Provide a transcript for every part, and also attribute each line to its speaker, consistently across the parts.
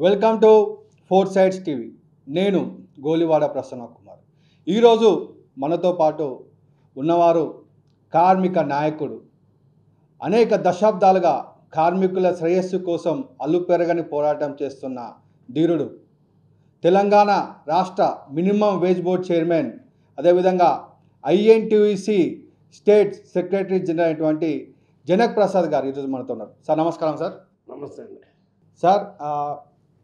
Speaker 1: Welcome to four sides TV. నేను గోలివాడ ప్రసన్న కుమార్. ఈరోజు మనతో పాటు ఉన్నవారు కార్మిక నాయకుడు. అనేక దశాబ్దాలుగా కార్మికుల శ్రేయస్సు కోసం అల్లుపెరగని పోరాటం చేస్తున్న ధీరుడు, తెలంగాణ రాష్ట్ర మినిమం వేజ్ బోర్డ్ చైర్మన్, అదేవిధంగా ఐఎన్టీయూసీ స్టేట్ సెక్రటరీ జనరల్ అయినటువంటి జనక్ ప్రసాద్ గారు ఈరోజు మనతో ఉన్నారు. సార్ నమస్కారం. సార్
Speaker 2: నమస్తే అండి.
Speaker 1: సార్,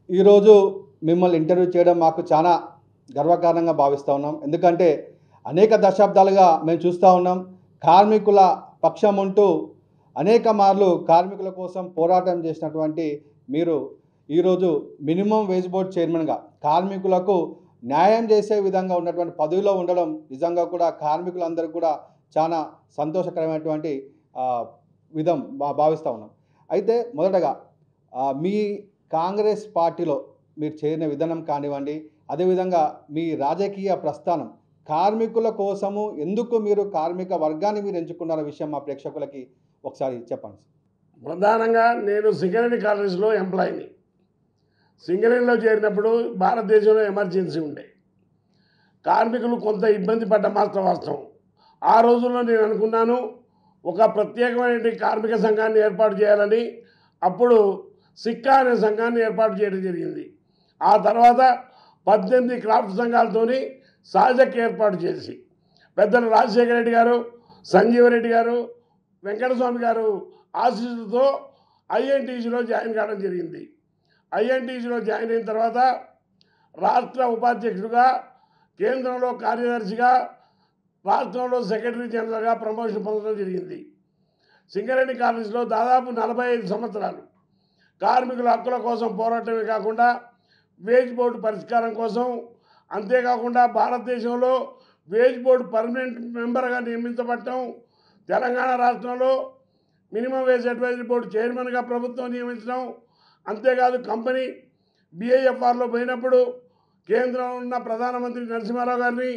Speaker 1: ఈరోజు మిమ్మల్ని ఇంటర్వ్యూ చేయడం మాకు చాలా గర్వకారణంగా భావిస్తూ ఉన్నాం. ఎందుకంటే అనేక దశాబ్దాలుగా మేము చూస్తూ ఉన్నాం, కార్మికుల పక్షం ఉంటూ అనేక మార్లు కార్మికుల కోసం పోరాటం చేసినటువంటి మీరు ఈరోజు మినిమం వేజ్ బోర్డ్ చైర్మన్గా కార్మికులకు న్యాయం చేసే విధంగా ఉన్నటువంటి పదవిలో ఉండడం నిజంగా కూడా కార్మికులందరికీ కూడా చాలా సంతోషకరమైనటువంటి విధం భావిస్తూ ఉన్నాం. అయితే మొదటగా మీ కాంగ్రెస్ పార్టీలో మీరు చేరిన విధానం కానివ్వండి, అదేవిధంగా మీ రాజకీయ ప్రస్థానం, కార్మికుల కోసము ఎందుకు మీరు కార్మిక వర్గాన్ని మీరు ఎంచుకున్న విషయం మా ప్రేక్షకులకి ఒకసారి చెప్పండి.
Speaker 2: ప్రధానంగా నేను సింగరేణి కాలేజీలో ఎంప్లాయీని. సింగరేణిలో చేరినప్పుడు భారతదేశంలో ఎమర్జెన్సీ ఉండే, కార్మికులు కొంత ఇబ్బంది పడ్డ వాస్తవం. ఆ రోజుల్లో నేను అనుకున్నాను, ఒక ప్రత్యేకమైన కార్మిక సంఘాన్ని ఏర్పాటు చేయాలని. అప్పుడు సిక్కా అనే సంఘాన్ని ఏర్పాటు చేయడం జరిగింది. ఆ తర్వాత 18 క్రాఫ్ట్ సంఘాలతోని సాజక్ ఏర్పాటు చేసి పెద్దలు రాజశేఖర రెడ్డి గారు, సంజీవరెడ్డి గారు, వెంకటస్వామి గారు ఆశీస్సులతో ఐఎన్టీసీలో జాయిన్ కావడం జరిగింది. ఐఎన్టీసీలో జాయిన్ అయిన తర్వాత రాష్ట్ర ఉపాధ్యక్షుడిగా, కేంద్రంలో కార్యదర్శిగా, రాష్ట్రంలో సెక్రటరీ జనరల్గా ప్రమోషన్ పొందడం జరిగింది. సింగరేణి కాలేజీలో దాదాపు 45 సంవత్సరాలు కార్మికుల హక్కుల కోసం పోరాటమే కాకుండా వేజ్ బోర్డు పరిష్కారం కోసం, అంతేకాకుండా భారతదేశంలో వేజ్ బోర్డు పర్మనెంట్ మెంబర్గా నియమించబడటం, తెలంగాణ రాష్ట్రంలో మినిమం వేజ్ అడ్వైజరీ బోర్డు చైర్మన్గా ప్రభుత్వం నియమించడం, అంతేకాదు కంపెనీ బిఐఎఫ్ఆర్లో పోయినప్పుడు కేంద్రంలో ఉన్న ప్రధానమంత్రి నరసింహారావు గారిని,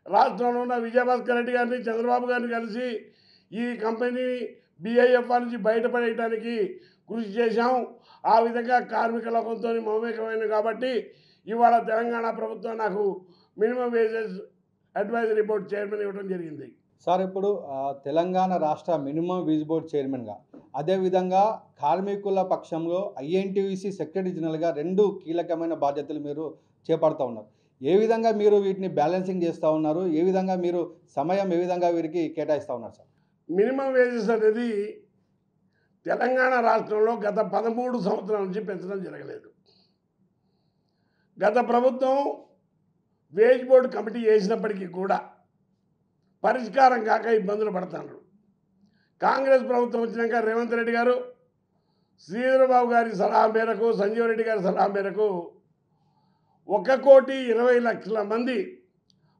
Speaker 2: రాష్ట్రంలో ఉన్న విజయభాస్కర్ రెడ్డి గారిని, చంద్రబాబు గారిని కలిసి ఈ కంపెనీ బిఐఎఫ్ఆర్ నుంచి బయటపడేయడానికి కృషి చేశాం. ఆ విధంగా కార్మిక లోకంతో మమేకమైంది కాబట్టి ఇవాళ తెలంగాణ ప్రభుత్వం నాకు minimum wages advisory board chairman ఇవ్వడం జరిగింది.
Speaker 1: సార్, ఇప్పుడు తెలంగాణ రాష్ట్ర మినిమం వేజ్ బోర్డ్ చైర్మన్గా, అదేవిధంగా కార్మికుల పక్షంలో ఐఎన్టీయూసీ సెక్రటరీ జనరల్గా 2 కీలకమైన బాధ్యతలు మీరు చేపడుతూ ఉన్నారు. ఏ విధంగా మీరు వీటిని బ్యాలెన్సింగ్ చేస్తూ ఉన్నారు? ఏ విధంగా మీరు సమయం ఏ విధంగా వీరికి కేటాయిస్తూ ఉన్నారు సార్?
Speaker 2: మినిమం వేజెస్ అనేది తెలంగాణ రాష్ట్రంలో గత 13 సంవత్సరాల నుంచి పెంచడం జరగలేదు. గత ప్రభుత్వం వేజ్ బోర్డు కమిటీ వేసినప్పటికీ కూడా పరిష్కారం కాక ఇబ్బందులు పడుతున్నారు. కాంగ్రెస్ ప్రభుత్వం వచ్చినాక రేవంత్ రెడ్డి గారు, శ్రీధరబాబు గారి సలహా మేరకు, సంజీవరెడ్డి గారి సలహా మేరకు 1,20,00,000 మంది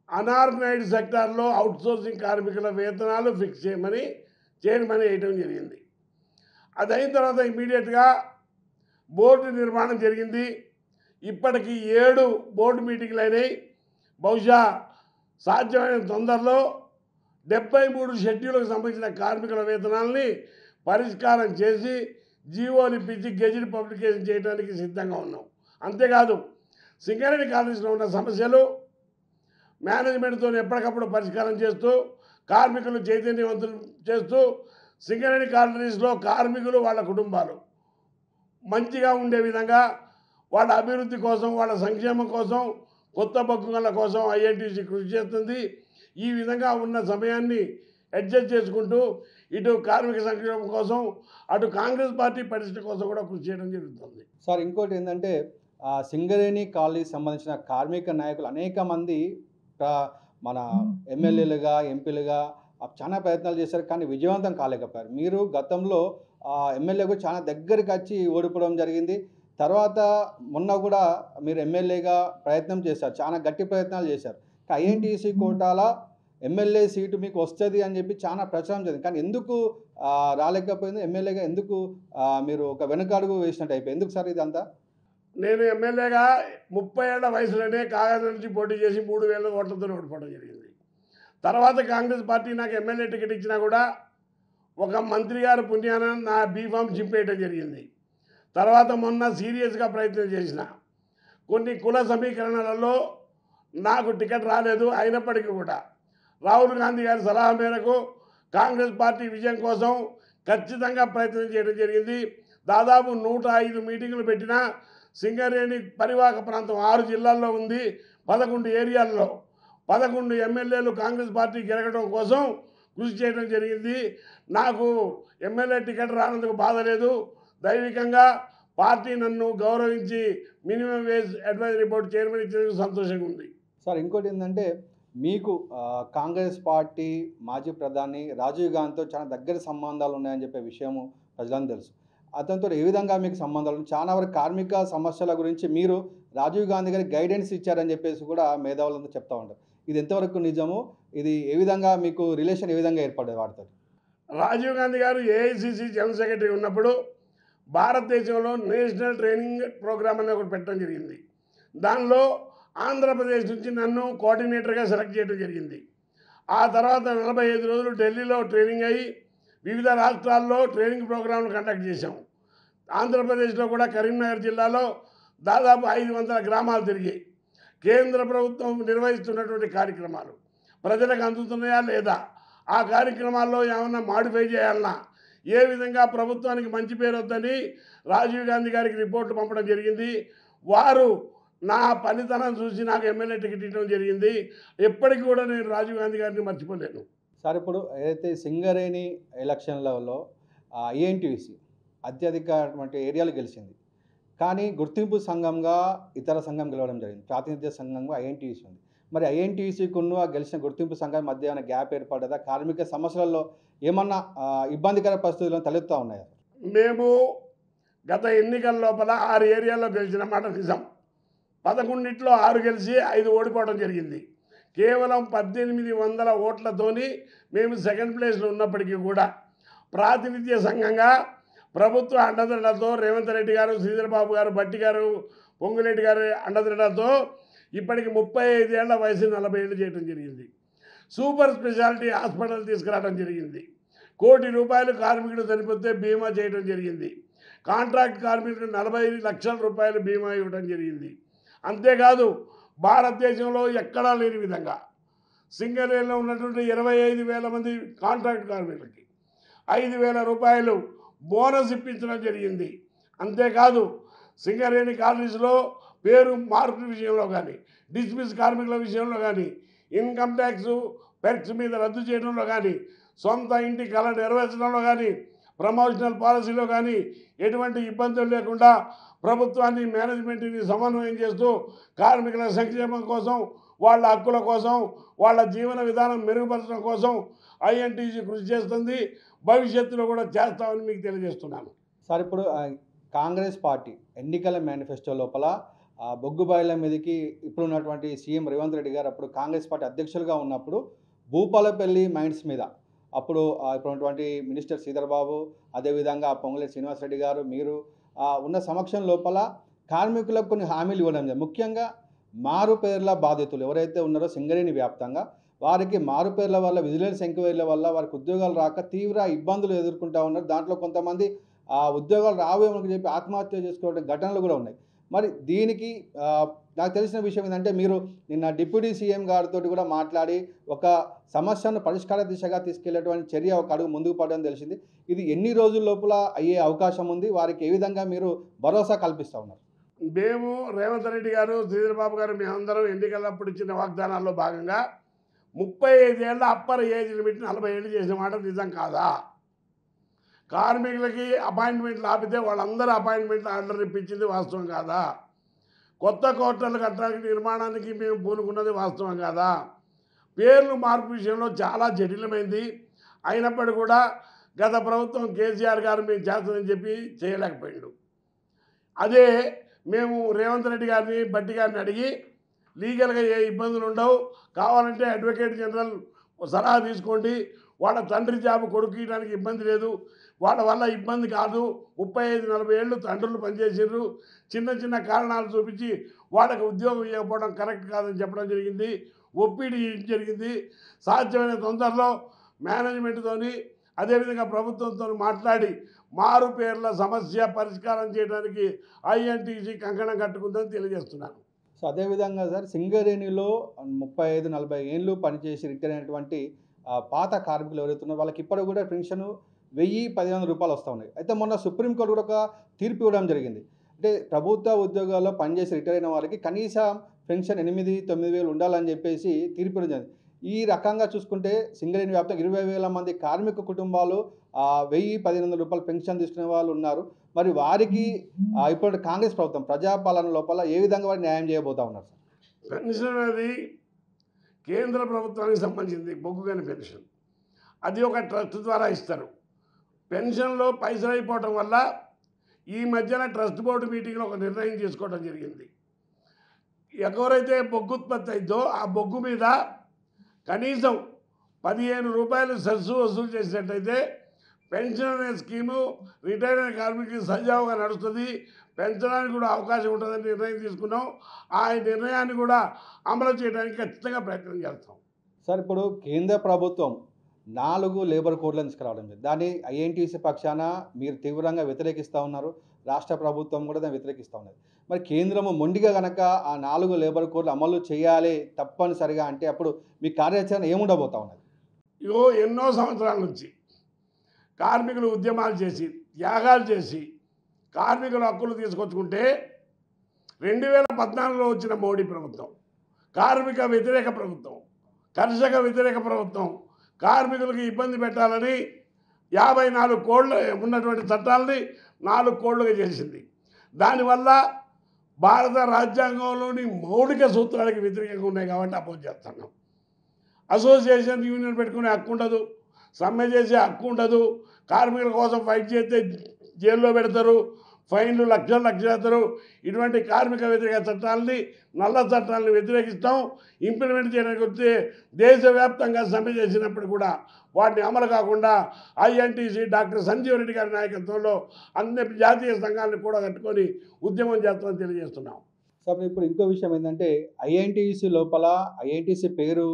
Speaker 2: అనార్గనైజ్డ్ సెక్టార్లో అవుట్సోర్సింగ్ కార్మికుల వేతనాలు ఫిక్స్ చేయమని చైర్మన్ వేయటం జరిగింది. అది అయిన తర్వాత ఇమీడియట్గా బోర్డు నిర్మాణం జరిగింది. ఇప్పటికి 7 బోర్డు మీటింగ్లు అయినాయి. బహుశా సాధ్యమైన తొందరలో 73 షెడ్యూల్కి సంబంధించిన కార్మికుల వేతనాలని పరిష్కారం చేసి జీవోని ఇప్పించి గెజిట్ పబ్లికేషన్ చేయడానికి సిద్ధంగా ఉన్నాం. అంతేకాదు సింగరేణి కాలేజీలో ఉన్న సమస్యలు మేనేజ్మెంట్తో ఎప్పటికప్పుడు పరిష్కారం చేస్తూ, కార్మికులు చైతన్యవంతులు చేస్తూ, సింగరేణి కాలనీస్లో కార్మికులు వాళ్ళ కుటుంబాలు మంచిగా ఉండే విధంగా వాళ్ళ అభివృద్ధి కోసం, వాళ్ళ సంక్షేమం కోసం, కొత్త బొగ్గుల కోసం ఐఎన్టీసీ కృషి చేస్తుంది. ఈ విధంగా ఉన్న సమయాన్ని అడ్జస్ట్ చేసుకుంటూ ఇటు కార్మిక సంక్షేమం కోసం, అటు కాంగ్రెస్ పార్టీ పరిస్థితి కోసం కూడా కృషి చేయడం జరుగుతుంది.
Speaker 1: సార్, ఇంకోటి ఏంటంటే సింగరేణి కాలనీకి సంబంధించిన కార్మిక నాయకులు అనేక మంది మన ఎమ్మెల్యేలుగా, ఎంపీలుగా చాలా ప్రయత్నాలు చేశారు, కానీ విజయవంతం కాలేకపోయారు. మీరు గతంలో ఎమ్మెల్యేకు చాలా దగ్గరికి వచ్చి ఓడిపోవడం జరిగింది. తర్వాత మొన్న కూడా మీరు ఎమ్మెల్యేగా ప్రయత్నం చేశారు, చాలా గట్టి ప్రయత్నాలు చేశారు. ఐఎన్టీసీ కోటాల ఎమ్మెల్యే సీటు మీకు వస్తుంది అని చెప్పి చాలా ప్రచారం జరిగింది, కానీ ఎందుకు రాలేకపోయింది? ఎమ్మెల్యేగా ఎందుకు మీరు ఒక వెనుకడుగు వేసినట్టు అయిపోయింది? ఎందుకు సార్ ఇదంతా?
Speaker 2: నేను ఎమ్మెల్యేగా 30 ఏళ్ల వయసులోనే కాగజ్ నుంచి పోటీ చేసి 3,000 ఓట్లతో ఓడిపోవడం జరిగింది. తర్వాత కాంగ్రెస్ పార్టీ నాకు ఎమ్మెల్యే టికెట్ ఇచ్చినా కూడా ఒక మంత్రి గారు పుణ్యాన నా బీఫామ్ చింపేయడం జరిగింది. తర్వాత మొన్న సీరియస్గా ప్రయత్నం చేసిన కొన్ని కుల సమీకరణలలో నాకు టికెట్ రాలేదు. అయినప్పటికీ కూడా రాహుల్ గాంధీ గారి సలహా మేరకు కాంగ్రెస్ పార్టీ విజయం కోసం ఖచ్చితంగా ప్రయత్నం చేయడం జరిగింది. దాదాపు 105 మీటింగులు పెట్టిన సింగరేణి పరివాహక ప్రాంతం 6 జిల్లాల్లో ఉంది. 11 ఏరియాల్లో 11 ఎమ్మెల్యేలు కాంగ్రెస్ పార్టీ గెలగడం కోసం కృషి చేయడం జరిగింది. నాకు ఎమ్మెల్యే టికెట్ రానందుకు బాధ లేదు. దైవికంగా పార్టీ నన్ను గౌరవించి minimum wage advisory board chairman ఇచ్చినందుకు సంతోషంగా ఉంది.
Speaker 1: సార్ ఇంకోటి ఏంటంటే మీకు కాంగ్రెస్ పార్టీ మాజీ ప్రధాని రాజీవ్ గాంధీతో చాలా దగ్గర సంబంధాలు ఉన్నాయని చెప్పే విషయము ప్రజలందరూ తెలుసు. అతనితో ఏ విధంగా మీకు సంబంధాలు ఉన్నాయి? చాలా వరకు కార్మిక సమస్యల గురించి మీరు రాజీవ్ గాంధీ గారికి గైడెన్స్ ఇచ్చారని చెప్పేసి కూడా మేధావులంతా చెప్తా ఉంటారు. ఇది ఎంతవరకు నిజము? ఇది ఏ విధంగా మీకు రిలేషన్ ఏ విధంగా ఏర్పడేది వాడితో?
Speaker 2: రాజీవ్ గాంధీ గారు ఏఐసిసి జనరల్ సెక్రటరీ ఉన్నప్పుడు భారతదేశంలో నేషనల్ ట్రైనింగ్ ప్రోగ్రామ్ అనేది ఒకటి పెట్టడం జరిగింది. దానిలో ఆంధ్రప్రదేశ్ నుంచి నన్ను కోఆర్డినేటర్గా సెలెక్ట్ చేయడం జరిగింది. ఆ తర్వాత 45 రోజులు ఢిల్లీలో ట్రైనింగ్ అయ్యి వివిధ రాష్ట్రాల్లో ట్రైనింగ్ ప్రోగ్రాంలు కండక్ట్ చేశాం. ఆంధ్రప్రదేశ్లో కూడా కరీంనగర్ జిల్లాలో దాదాపు 500 గ్రామాలు తిరిగాయి. కేంద్ర ప్రభుత్వం నిర్వహిస్తున్నటువంటి కార్యక్రమాలు ప్రజలకు అందుతున్నాయా లేదా, ఆ కార్యక్రమాల్లో ఏమన్నా మాడిఫై చేయాలన్నా, ఏ విధంగా ప్రభుత్వానికి మంచి పేరు వద్దని రాజీవ్ గాంధీ గారికి రిపోర్టు పంపడం జరిగింది. వారు నా పనితనం చూసి నాకు ఎమ్మెల్యే టికెట్ ఇవ్వడం జరిగింది. ఎప్పటికీ కూడా నేను రాజీవ్ గాంధీ గారిని మర్చిపోలేను.
Speaker 1: సార్ ఇప్పుడు ఏదైతే సింగరేణి ఎలక్షన్లలో ఐఎన్టీయూసీ అత్యధికటువంటి ఏరియాలు గెలిచింది, కానీ గుర్తింపు సంఘంగా ఇతర సంఘం గెలవడం జరిగింది. ప్రాతినిధ్య సంఘంగా ఐఎన్టీయూసీ ఉంది. మరి ఐఎన్టీయూసీకును ఆ గెలిచిన గుర్తింపు సంఘం మధ్య ఏమైనా గ్యాప్ ఏర్పడ్డదా? కార్మిక సమస్యలలో ఏమన్నా ఇబ్బందికర పరిస్థితులను తలెత్తుతూ ఉన్నాయా?
Speaker 2: మేము గత ఎన్నికల లోపల 6 ఏరియాల్లో గెలిచిన మాట నిజం. 11 6 గెలిచి 5 ఓడిపోవడం జరిగింది. కేవలం 1800 ఓట్లతోని మేము సెకండ్ ప్లేస్లో ఉన్నప్పటికీ కూడా ప్రాతినిధ్య సంఘంగా ప్రభుత్వ అండదండలతో రేవంత్ రెడ్డి గారు, శ్రీధర్ బాబు గారు, బట్టి గారు, పొంగులేటి గారి అండదండలతో ఇప్పటికి 35 ఏళ్ల వయసు 40 ఏళ్ళు చేయడం జరిగింది. సూపర్ స్పెషాలిటీ హాస్పిటల్ తీసుకురావడం జరిగింది. ₹1 కోటి కార్మికుడు చనిపోతే బీమా చేయడం జరిగింది. కాంట్రాక్ట్ కార్మికులకు ₹40 లక్షల బీమా ఇవ్వడం జరిగింది. అంతేకాదు భారతదేశంలో ఎక్కడా లేని విధంగా సింగరేణిలో ఉన్నటువంటి 25,000 మంది కాంట్రాక్ట్ కార్మికులకి ₹5,000 బోనస్ ఇప్పించడం జరిగింది. అంతేకాదు సింగరేణి కాలనీస్లో పేరు మార్పు విషయంలో కానీ, డిస్మిస్ కార్మికుల విషయంలో కానీ, ఇన్కమ్ ట్యాక్స్ పెర్క్స్ మీద రద్దు చేయడంలో కానీ, సొంత ఇంటి కళ నెరవేర్చడంలో కానీ, ప్రమోషనల్ పాలసీలో కానీ ఎటువంటి ఇబ్బందులు లేకుండా ప్రభుత్వాన్ని మేనేజ్మెంట్ని సమన్వయం చేస్తూ కార్మికుల సంక్షేమం కోసం, వాళ్ళ హక్కుల కోసం, వాళ్ళ జీవన విధానం మెరుగుపరచడం కోసం ఐఎన్టీసీ కృషి చేస్తుంది. భవిష్యత్తులో కూడా చేస్తామని మీకు తెలియజేస్తున్నాను.
Speaker 1: సార్ ఇప్పుడు కాంగ్రెస్ పార్టీ ఎన్నికల మేనిఫెస్టో లోపల బొగ్గు బాయిల మీదకి ఇప్పుడు ఉన్నటువంటి సీఎం రేవంత్ రెడ్డి గారు అప్పుడు కాంగ్రెస్ పార్టీ అధ్యక్షులుగా ఉన్నప్పుడు భూపాలపల్లి మైన్స్ మీద అప్పుడు ఇప్పుడున్నటువంటి మినిస్టర్ శ్రీధర్ బాబు, అదేవిధంగా పొంగులేటి శ్రీనివాసరెడ్డి గారు, మీరు ఉన్న సమక్షం లోపల కార్మికులకు కొన్ని హామీలు ఇవ్వడం జరిగింది. ముఖ్యంగా మారుపేర్ల బాధితులు ఎవరైతే ఉన్నారో సింగరేణి వ్యాప్తంగా వారికి మారుపేర్ల వల్ల, విజిలెన్స్ ఎంక్వైరీల వల్ల వారికి ఉద్యోగాలు రాక తీవ్ర ఇబ్బందులు ఎదుర్కొంటూ ఉన్నారు. దాంట్లో కొంతమంది ఉద్యోగాలు రావేమని చెప్పి ఆత్మహత్య చేసుకోవడం ఘటనలు కూడా ఉన్నాయి. మరి దీనికి నాకు తెలిసిన విషయం ఏంటంటే మీరు నిన్న డిప్యూటీ సీఎం గారితో కూడా మాట్లాడి ఒక సమస్యను పరిష్కార దిశగా తీసుకెళ్లేటువంటి చర్య ఒక అడుగు ముందుకు పడడం తెలిసింది. ఇది ఎన్ని రోజుల లోపల అయ్యే అవకాశం ఉంది? వారికి ఏ విధంగా మీరు భరోసా కల్పిస్తూ ఉన్నారు?
Speaker 2: మేము రేవంత్ రెడ్డి గారు, శ్రీధర్ బాబు గారు మేమందరం ఎన్నికలప్పుడు ఇచ్చిన వాగ్దానాల్లో భాగంగా 35 ఏళ్ల అప్పర్ ఏజ్ లిమిట్ని 40 ఏళ్ళు చేసిన మాట నిజం కాదా? కార్మికులకి అపాయింట్మెంట్లు ఆపితే వాళ్ళందరూ అపాయింట్మెంట్లు ఆర్డర్ ఇప్పించింది వాస్తవం కాదా? కొత్త కోర్టులు కట్టడానికి నిర్మాణానికి మేము పూనుకున్నది వాస్తవం కాదా? పేర్లు మార్పు విషయంలో చాలా జటిలమైంది. అయినప్పటికీ కూడా గత ప్రభుత్వం కేసీఆర్ గారు మేము చేస్తామని చెప్పి చేయలేకపోయాడు. అదే మేము రేవంత్ రెడ్డి గారిని, బట్టి గారిని అడిగి లీగల్గా ఏ ఇబ్బందులు ఉండవు, కావాలంటే అడ్వకేట్ జనరల్ సలహా తీసుకోండి, వాళ్ళ తండ్రి జాబు కొడుకు ఇవ్వడానికి ఇబ్బంది లేదు, వాళ్ళ వల్ల ఇబ్బంది కాదు, 35-40 ఏళ్ళు తండ్రులు పనిచేసారు, చిన్న చిన్న కారణాలు చూపించి వాళ్ళకి ఉద్యోగం ఇవ్వకపోవడం కరెక్ట్ కాదని చెప్పడం జరిగింది. ఒప్పిడి జరిగింది. సాధ్యమైన తొందరలో మేనేజ్మెంట్తోని అదేవిధంగా ప్రభుత్వంతో మాట్లాడి మారు పేర్ల సమస్య పరిష్కారం చేయడానికి ఐఎన్టీసీ కంకణం కట్టుకుందని తెలియజేస్తున్నాను.
Speaker 1: సో అదేవిధంగా సార్ సింగరేణిలో 35-40 ఏళ్ళు పనిచేసి రిటైర్ అయినటువంటి పాత కార్మికులు ఎవరైతే ఉన్నారో వాళ్ళకి ఇప్పటికి కూడా పెన్షన్ 1000-1500 రూపాయలు వస్తూ ఉన్నాయి. అయితే మొన్న సుప్రీంకోర్టు కూడా ఒక తీర్పు ఇవ్వడం జరిగింది. అంటే ప్రభుత్వ ఉద్యోగాల్లో పనిచేసి రిటైర్ అయిన వారికి కనీసం పెన్షన్ 8-9 వేలు ఉండాలని చెప్పేసి తీర్పు ఇవ్వడం జరిగింది. ఈ రకంగా చూసుకుంటే సింగరేణి వ్యాప్తంగా 20,000 మంది కార్మిక కుటుంబాలు 1000-1500 రూపాయలు పెన్షన్ తీసుకునే వాళ్ళు ఉన్నారు. మరి వారికి ఇప్పుడు కాంగ్రెస్ ప్రభుత్వం ప్రజాపాలన లోపల ఏ విధంగా వారికి న్యాయం చేయబోతా ఉన్నారు సార్?
Speaker 2: పెన్షన్ అనేది కేంద్ర ప్రభుత్వానికి సంబంధించింది, బొగ్గుగని పెన్షన్. అది ఒక ట్రస్ట్ ద్వారా ఇస్తారు. పెన్షన్లో పైసలు అయిపోవటం వల్ల ఈ మధ్యన ట్రస్ట్ బోర్డు మీటింగ్లో ఒక నిర్ణయం తీసుకోవడం జరిగింది. ఎవరైతే బొగ్గు ఉత్పత్తి అయిందో ఆ బొగ్గు మీద కనీసం 15 రూపాయలు సెస్ వసూలు చేసినట్టయితే పెన్షన్ అనే స్కీము రిటైర్ అయిన కార్మికులకు సజావుగా నడుస్తుంది, పెంచడానికి కూడా అవకాశం ఉంటుందని నిర్ణయం తీసుకున్నాం. ఆ నిర్ణయాన్ని కూడా అమలు చేయడానికి ఖచ్చితంగా ప్రయత్నం చేస్తాం.
Speaker 1: సార్ ఇప్పుడు కేంద్ర ప్రభుత్వం 4 లేబర్ కోడ్లను తీసుకురావడం జరిగింది. దాన్ని ఐఎన్టీసీ పక్షాన మీరు తీవ్రంగా వ్యతిరేకిస్తూ ఉన్నారు, రాష్ట్ర ప్రభుత్వం కూడా దాన్ని వ్యతిరేకిస్తూ ఉన్నది. మరి కేంద్రము మొండిగా కనుక ఆ 4 లేబర్ కోడ్లు అమలు చేయాలి తప్పనిసరిగా అంటే అప్పుడు మీ కార్యాచరణ ఏముండబోతా ఉన్నది?
Speaker 2: ఇగో ఎన్నో సంవత్సరాల నుంచి కార్మికులు ఉద్యమాలు చేసి త్యాగాలు చేసి కార్మికుల హక్కులు తీసుకొచ్చుకుంటే 2014లో వచ్చిన మోడీ ప్రభుత్వం కార్మిక వ్యతిరేక ప్రభుత్వం, కర్షక వ్యతిరేక ప్రభుత్వం కార్మికులకు ఇబ్బంది పెట్టాలని 54 కోడ్లు ఉన్నటువంటి చట్టాలని 4 కోడ్లుగా చేసింది. దానివల్ల భారత రాజ్యాంగంలోని మౌలిక సూత్రాలకు వ్యతిరేకంగా ఉన్నాయి కాబట్టి అపోజ్ చేస్తున్నాం. అసోసియేషన్ యూనియన్ పెట్టుకునే హక్కు ఉండదు, సమ్మె చేసే హక్కు ఉండదు, కార్మికుల కోసం ఫైట్ చేస్తే జైల్లో పెడతారు, ఫైన్లు లక్షలు వేస్తారు. ఇటువంటి కార్మిక వ్యతిరేక చట్టాలని, నల్ల చట్టాలను వ్యతిరేకిస్తాం. ఇంప్లిమెంట్ చేయడానికి వస్తే దేశవ్యాప్తంగా సమ్మె చేసినప్పుడు కూడా వాటిని అమలు కాకుండా ఐఎన్టీసీ డాక్టర్ సంజీవ్ రెడ్డి గారి నాయకత్వంలో అన్ని జాతీయ సంఘాలను కూడా కట్టుకొని ఉద్యమం చేస్తామని తెలియజేస్తున్నాం.
Speaker 1: సార్ ఇప్పుడు ఇంకో విషయం ఏంటంటే ఐఎన్టీసీ లోపల ఐఎన్టీసీ పేరు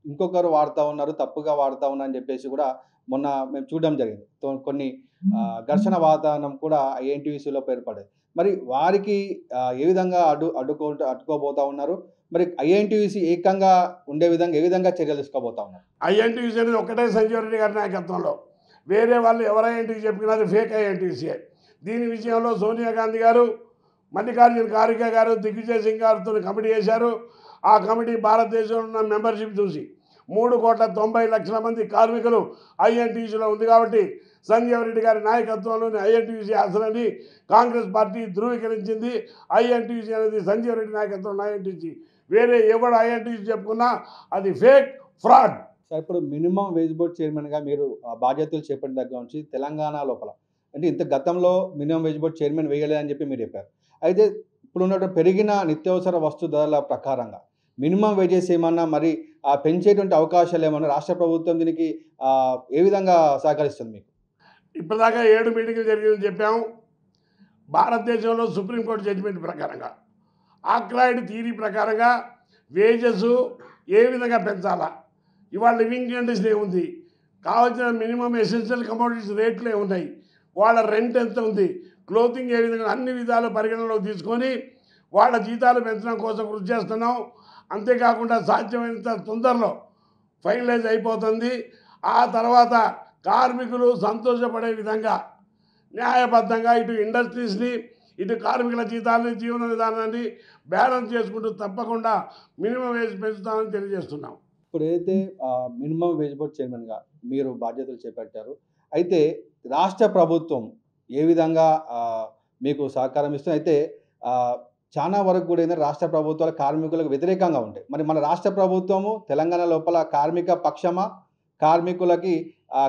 Speaker 1: ఇంకొకరు వాడుతూ ఉన్నారు, తప్పుగా వాడుతూ ఉన్నారు అని చెప్పేసి కూడా మొన్న మేము చూడడం జరిగింది. కొన్ని ఘర్షణ వాతావరణం కూడా ఐఎన్టీసీలో ఏర్పడేది. మరి వారికి ఏ విధంగా అడ్డుకోబోతా ఉన్నారు? మరి ఐఎన్టీసీ ఏకంగా ఉండే విధంగా ఏ విధంగా చర్యలు తీసుకోబోతా ఉన్నారు?
Speaker 2: ఐఎన్టీసీ అనేది ఒకటే సంజీవ్ రెడ్డి గారి నాయకత్వంలో, వేరే వాళ్ళు ఎవరు ఐఎన్టీసీ చెప్పినది ఫేక్ ఐఎన్టీసీ. దీని విషయంలో సోనియా గాంధీ గారు, మల్లికార్జున ఖార్గే గారు, దిగ్విజయ్ సింగ్ గారితో కమిటీ చేశారు. ఆ కమిటీ భారతదేశంలో ఉన్న మెంబర్షిప్ చూసి 3,90,00,000 మంది కార్మికులు ఐఎన్టీసీలో ఉంది కాబట్టి సంజీవ్ రెడ్డి గారి నాయకత్వంలోని ఐఎన్టీసీ అసలని కాంగ్రెస్ పార్టీ ధృవీకరించింది. ఐఎన్టీసీ అనేది సంజీవ్ రెడ్డి నాయకత్వంలో ఐఎన్టీసీ, వేరే ఎవరు ఐఎన్టీసీ చెప్పుకున్నా అది ఫేక్, ఫ్రాడ్.
Speaker 1: సార్ ఇప్పుడు మినిమం వేజ్ బోర్డ్ చైర్మన్గా మీరు బాధ్యతలు చేపట్టిన దగ్గర నుంచి తెలంగాణ లోపల అంటే ఇంత గతంలో మినిమం వేజ్ బోర్డ్ చైర్మన్ వేయలేదని చెప్పి మీరు చెప్పారు. అయితే ఇప్పుడు ఉన్నటువంటి పెరిగిన నిత్యావసర వస్తు ధరల ప్రకారంగా మినిమం వేజెస్ ఏమన్నా మరి పెంచేటువంటి అవకాశాలు ఏమన్నా రాష్ట్ర ప్రభుత్వం దీనికి ఏ విధంగా సహకరిస్తుంది మీకు?
Speaker 2: ఇప్పటిదాకా 7 మీటింగ్లు జరిగిందని చెప్పాము. భారతదేశంలో సుప్రీంకోర్టు జడ్జిమెంట్ ప్రకారంగా ఆక్లాయిడ్ థియరీ ప్రకారంగా వేజెస్ ఏ విధంగా పెంచాలా, ఇవాళ లివింగ్ కండిషన్ ఏముంది, కావాల్సిన మినిమం ఎసెన్షియల్ కమోడిటీస్ రేట్లే ఉన్నాయి, వాళ్ళ రెంట్ ఎంత ఉంది, క్లోతింగ్ ఏ విధంగా, అన్ని విధాలు పరిగణనలోకి తీసుకొని వాళ్ళ జీతాలు పెంచడం కోసం కృషి చేస్తున్నాం. అంతేకాకుండా సాధ్యమైనంత తొందరలో ఫైనలైజ్ అయిపోతుంది. ఆ తర్వాత కార్మికులు సంతోషపడే విధంగా న్యాయబద్ధంగా ఇటు ఇండస్ట్రీస్ని, ఇటు కార్మికుల జీతాలని, జీవన విధానాన్ని బ్యాలెన్స్ చేసుకుంటూ తప్పకుండా మినిమం వేజ్ పెంచుతామని తెలియజేస్తున్నాం.
Speaker 1: ఇప్పుడు ఏదైతే మినిమం వేజ్ బోర్డ్ చైర్మన్గా మీరు బాధ్యతలు చేపట్టారు, అయితే రాష్ట్ర ప్రభుత్వం ఏ విధంగా మీకు సహకారం ఇస్తుంది? అయితే చాలా వరకు కూడా ఏంటంటే రాష్ట్ర ప్రభుత్వాలు కార్మికులకు వ్యతిరేకంగా ఉంటాయి. మరి మన రాష్ట్ర ప్రభుత్వము తెలంగాణ లోపల కార్మిక పక్షమా, కార్మికులకి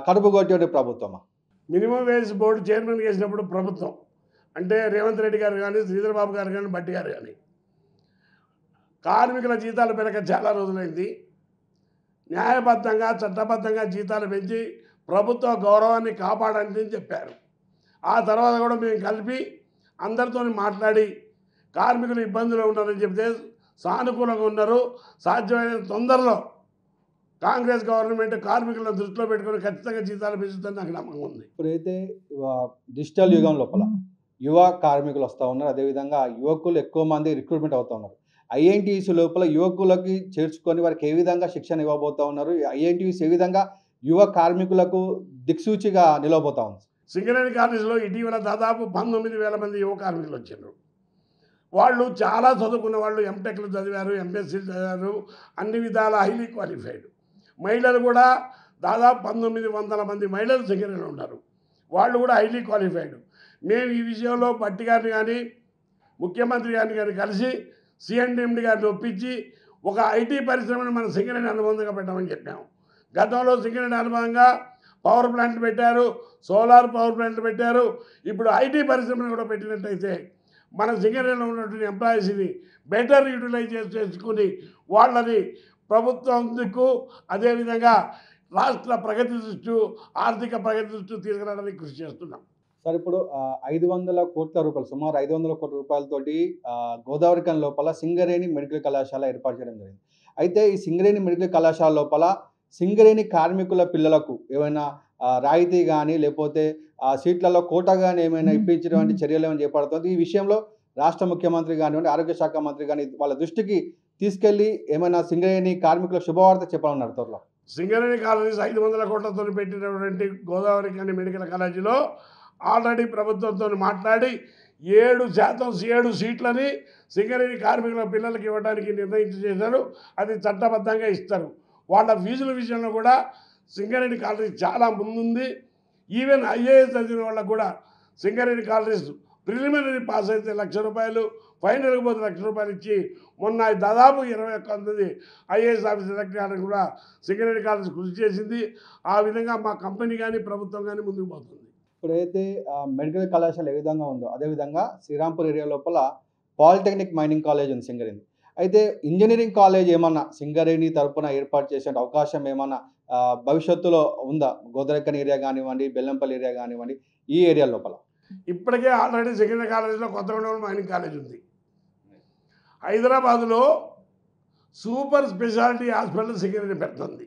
Speaker 1: కడుపు కొట్టే ప్రభుత్వమా?
Speaker 2: మినిమం వేజ్ బోర్డు చైర్మన్ చేసినప్పుడు ప్రభుత్వం అంటే రేవంత్ రెడ్డి గారు కానీ, శ్రీధర్ బాబు గారు కానీ, భట్టి గారు కానీ కార్మికుల జీతాలు పెరగ చాలా రోజులైంది. న్యాయబద్ధంగా చట్టబద్ధంగా జీతాలు పెంచి ప్రభుత్వ గౌరవాన్ని కాపాడండి అని చెప్పారు. ఆ తర్వాత కూడా మేము కలిపి అందరితో మాట్లాడి కార్మికులు ఇబ్బందులు ఉన్నారని చెప్తే సానుకూలంగా ఉన్నారు. సాధ్యమైన తొందరలో కాంగ్రెస్ గవర్నమెంట్ కార్మికులను దృష్టిలో పెట్టుకొని ఖచ్చితంగా జీతాలు పెంచుతుందని నాకు నమ్మకం ఉంది.
Speaker 1: ఇప్పుడైతే డిజిటల్ యుగం లోపల యువ కార్మికులు వస్తూ ఉన్నారు. అదేవిధంగా యువకులు ఎక్కువ మంది రిక్రూట్మెంట్ అవుతూ ఉన్నారు. ఐఎన్టీయూసీ లోపల యువకులకి చేర్చుకొని వారికి ఏ విధంగా శిక్షణ ఇవ్వబోతూ ఉన్నారు? ఐఎన్టీయూసీ ఏ విధంగా యువ కార్మికులకు దిక్సూచిగా నిలవబోతా ఉంది?
Speaker 2: సింగరేణి కాలేజీలో ఇటీవల దాదాపు 19,000 మంది యువ కార్మికులు వచ్చారు. వాళ్ళు చాలా చదువుకున్న వాళ్ళు, ఎంటెక్లు చదివారు, ఎంఎస్సీలు చదివారు, అన్ని విధాల హైలీ క్వాలిఫైడ్. మహిళలు కూడా దాదాపు 1900 మంది మహిళలు సింగరేణిలో ఉన్నారు. వాళ్ళు కూడా హైలీ క్వాలిఫైడ్. మేము ఈ విషయంలో భట్టి గారిని కానీ ముఖ్యమంత్రి గారిని కలిసి సిఎండిఎండి గారిని ఒప్పించి ఒక ఐటీ పరిశ్రమను మన సింగరేణి అనుబంధంగా పెట్టామని చెప్పాము. గతంలో సింగరేణి అనుబంధంగా పవర్ ప్లాంట్లు పెట్టారు, సోలార్ పవర్ ప్లాంట్లు పెట్టారు. ఇప్పుడు ఐటీ పరిశ్రమను కూడా పెట్టినట్టయితే మన సింగరేణిలో ఉన్నటువంటి ఎంప్లాయీస్ని బెటర్ యూటిలైజ్ చేసుకుని వాళ్ళని ప్రభుత్వంకు అదేవిధంగా రాష్ట్ర ప్రగతి దృష్టి, ఆర్థిక ప్రగతి దృష్టి తీసుకురావడానికి కృషి చేస్తున్నాం.
Speaker 1: సార్, ఇప్పుడు 500 కోట్ల రూపాయలు, సుమారు 500 కోట్ల రూపాయలతోటి గోదావరి ఖని లోపల సింగరేణి మెడికల్ కళాశాల ఏర్పాటు చేయడం జరిగింది. అయితే ఈ సింగరేణి మెడికల్ కళాశాల లోపల సింగరేణి కార్మికుల పిల్లలకు ఏమైనా రాయితీ కానీ లేకపోతే సీట్లలో కోటా కానీ ఏమైనా ఇప్పించినటువంటి చర్యలు ఏమైనా చేపడుతుంది? ఈ విషయంలో రాష్ట్ర ముఖ్యమంత్రి కానివ్వండి, ఆరోగ్య శాఖ మంత్రి కానీ వాళ్ళ దృష్టికి తీసుకెళ్లి ఏమైనా సింగరేణి కార్మికుల శుభవార్త చెప్పాలన్నారు త్వరలో.
Speaker 2: సింగరేణి కాలేజీ 500 కోట్లతో పెట్టినటువంటి గోదావరి ఖని మెడికల్ కాలేజీలో ఆల్రెడీ ప్రభుత్వంతో మాట్లాడి 7% సీట్లని సింగరేణి కార్మికుల పిల్లలకి ఇవ్వడానికి నిర్ణయించేశారు. అది చట్టబద్ధంగా ఇస్తారు. వాళ్ళ ఫీజుల విషయంలో కూడా సింగరేణి కాలేజీ చాలా ముందుంది. ఈవెన్ ఐఏఎస్ చదివిన వాళ్ళకు కూడా సింగరేణి కాలేజ్ ప్రిలిమినరీ పాస్ అయితే ₹1,00,000, ఫైనల్కి పోతే ₹1,00,000 ఇచ్చి మొన్న దాదాపు 21 ఐఏఎస్ ఆఫీసర్ సెలెక్ట్ చేయడానికి కూడా సింగరేణి కాలేజ్ కృషి చేసింది. ఆ విధంగా మా కంపెనీ కానీ ప్రభుత్వం కానీ ముందుకు పోతుంది.
Speaker 1: ఇప్పుడైతే మెడికల్ కళాశాల ఏ విధంగా ఉందో అదేవిధంగా శ్రీరాంపూర్ ఏరియా లోపల పాలిటెక్నిక్ మైనింగ్ కాలేజ్ ఉంది సింగరేణి. అయితే ఇంజనీరింగ్ కాలేజ్ ఏమన్నా సింగరేణి తరపున ఏర్పాటు చేసే అవకాశం ఏమన్నా భవిష్యత్తులో ఉందా? గోదావరి ఖని ఏరియా కానివ్వండి, బెల్లంపల్లి ఏరియా కానివ్వండి, ఈ ఏరియా లోపల
Speaker 2: ఇప్పటికే ఆల్రెడీ సింగరేణి కాలేజీలో కొత్తగూడెంలో మైనింగ్ కాలేజ్ ఉంది. హైదరాబాదులో సూపర్ స్పెషాలిటీ హాస్పిటల్ సింగరేణి పెడుతుంది.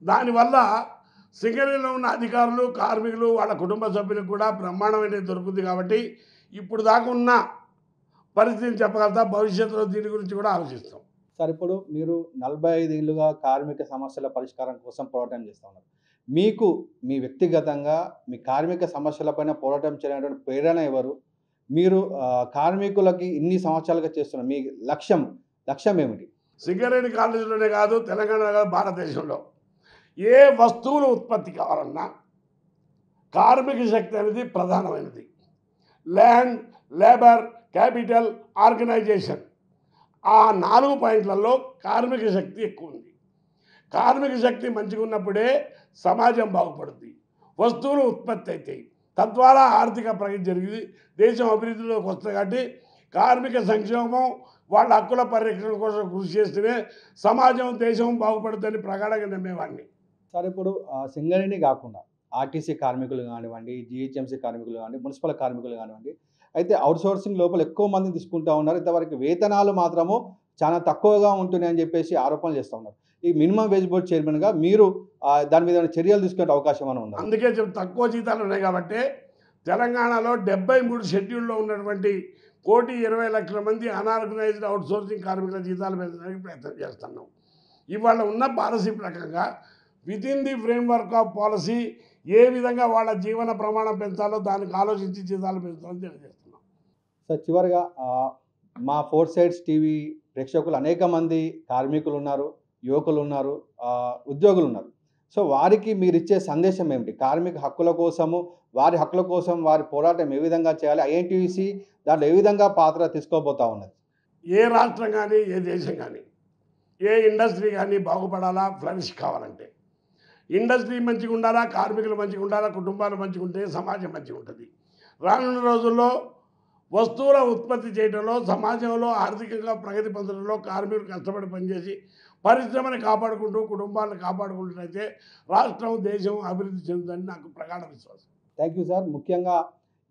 Speaker 2: దానివల్ల సింగరేణిలో ఉన్న అధికారులు, కార్మికులు, వాళ్ళ కుటుంబ సభ్యులకు కూడా బ్రహ్మాండమైన దొరుకుతుంది. కాబట్టి ఇప్పుడు దాకా ఉన్న పరిస్థితిని చెప్పగలుగుతా. భవిష్యత్తులో దీని గురించి కూడా ఆలోచిస్తాం.
Speaker 1: సార్, ఇప్పుడు మీరు 45 ఏళ్ళుగా కార్మిక సమస్యల పరిష్కారం కోసం పోరాటం చేస్తూ ఉన్నారు. మీకు మీ వ్యక్తిగతంగా మీ కార్మిక సమస్యలపైన పోరాటం చేయడానికి ప్రేరణ ఎవరు? మీరు కార్మికులకి ఇన్ని సంవత్సరాలుగా చేస్తున్న మీ లక్ష్యం ఏమిటి?
Speaker 2: సింగరేణి కాలేజీలోనే కాదు, తెలంగాణ కాదు, భారతదేశంలో ఏ వస్తువుల ఉత్పత్తి కావాలన్నా కార్మిక శక్తి అనేది ప్రధానమైనది. ల్యాండ్, లేబర్, క్యాపిటల్, ఆర్గనైజేషన్, ఆ 4 పాయింట్లలో కార్మిక శక్తి ఎక్కువ ఉంది. కార్మిక శక్తి మంచిగా ఉన్నప్పుడే సమాజం బాగుపడుతుంది, వస్తువులు ఉత్పత్తి అవుతాయి, తద్వారా ఆర్థిక ప్రగతి జరిగింది, దేశం అభివృద్ధిలోకి వస్తుంది. కాబట్టి కార్మిక సంక్షేమం, వాళ్ళ హక్కుల పరిరక్షణ కోసం కృషి చేస్తేనే సమాజం, దేశం బాగుపడుతుందని ప్రగాఢంగా నమ్మేవాడిని.
Speaker 1: సార్, ఇప్పుడు సింగరేణి కాకుండా ఆర్టీసీ కార్మికులు కానివ్వండి, జీహెచ్ఎంసీ కార్మికులు కానివ్వండి, మున్సిపల్ కార్మికులు కానివ్వండి, అయితే అవుట్సోర్సింగ్ లోపల ఎక్కువ మందిని తీసుకుంటూ ఉన్నారు. ఇంతవరకు వేతనాలు మాత్రము చాలా తక్కువగా ఉంటున్నాయని చెప్పేసి ఆరోపణలు చేస్తూ ఉన్నారు. ఈ మినిమం వేజ్ బోర్డ్ చైర్మన్గా మీరు దాని మీద చర్యలు తీసుకునే అవకాశం అని ఉంది?
Speaker 2: అందుకే తక్కువ జీతాలు ఉన్నాయి కాబట్టి తెలంగాణలో 73 షెడ్యూల్లో ఉన్నటువంటి 1,20,00,000 మంది అనార్గనైజ్డ్ అవుట్సోర్సింగ్ కార్మికుల జీతాలు పెంచడానికి ప్రయత్నం చేస్తున్నాం. ఇవాళ ఉన్న పాలసీ ప్రకారంగా within the framework of policy ఏ విధంగా వాళ్ళ జీవన ప్రమాణం పెంచాలో దానికి ఆలోచించి జీతాలు పెంచాలని తెలియజేస్తున్నాం.
Speaker 1: సార్, చివరిగా మా 4 సైడ్స్ టీవీ ప్రేక్షకులు అనేక మంది కార్మికులు ఉన్నారు, యువకులు ఉన్నారు, ఉద్యోగులు ఉన్నారు. సో వారికి మీరు ఇచ్చే సందేశం ఏమిటి? కార్మిక హక్కుల కోసము, వారి హక్కుల కోసం వారి పోరాటం ఏ విధంగా చేయాలి? ఐఎన్టీయూసీ దాంట్లో ఏ విధంగా పాత్ర తీసుకోబోతా ఉన్నది?
Speaker 2: ఏ రాష్ట్రం కానీ, ఏ దేశం కానీ, ఏ ఇండస్ట్రీ కానీ బాగుపడాలా, ఫ్లరిష్ కావాలంటే ఇండస్ట్రీ మంచిగా ఉండాలా, కార్మికులు మంచిగా ఉండాలా, కుటుంబాలు మంచిగా ఉంటే సమాజం మంచిగా ఉంటుంది. రానున్న రోజుల్లో వస్తువుల ఉత్పత్తి చేయడంలో, సమాజంలో ఆర్థికంగా ప్రగతి పొందడంలో కార్మికులు కష్టపడి పనిచేసి పరిశ్రమని కాపాడుకుంటూ, కుటుంబాలను కాపాడుకుంటున్నైతే రాష్ట్రం, దేశం అభివృద్ధి చెందుతుందని నాకు ప్రగాఢ విశ్వాసం.
Speaker 1: Thank you sir. ముఖ్యంగా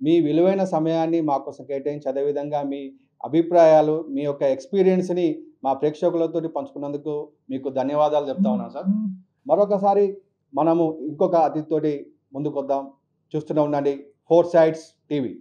Speaker 1: మీ విలువైన సమయాన్ని మా కోసం కేటాయించి, అదేవిధంగా మీ అభిప్రాయాలు, మీ యొక్క ఎక్స్పీరియన్స్ని మా ప్రేక్షకులతో పంచుకున్నందుకు మీకు ధన్యవాదాలు చెప్తా ఉన్నాను సార్. మరొకసారి మనము ఇంకొక అతిథితోటి ముందుకు వద్దాం. చూస్తూనే ఉండండి 4 Sides టీవీ.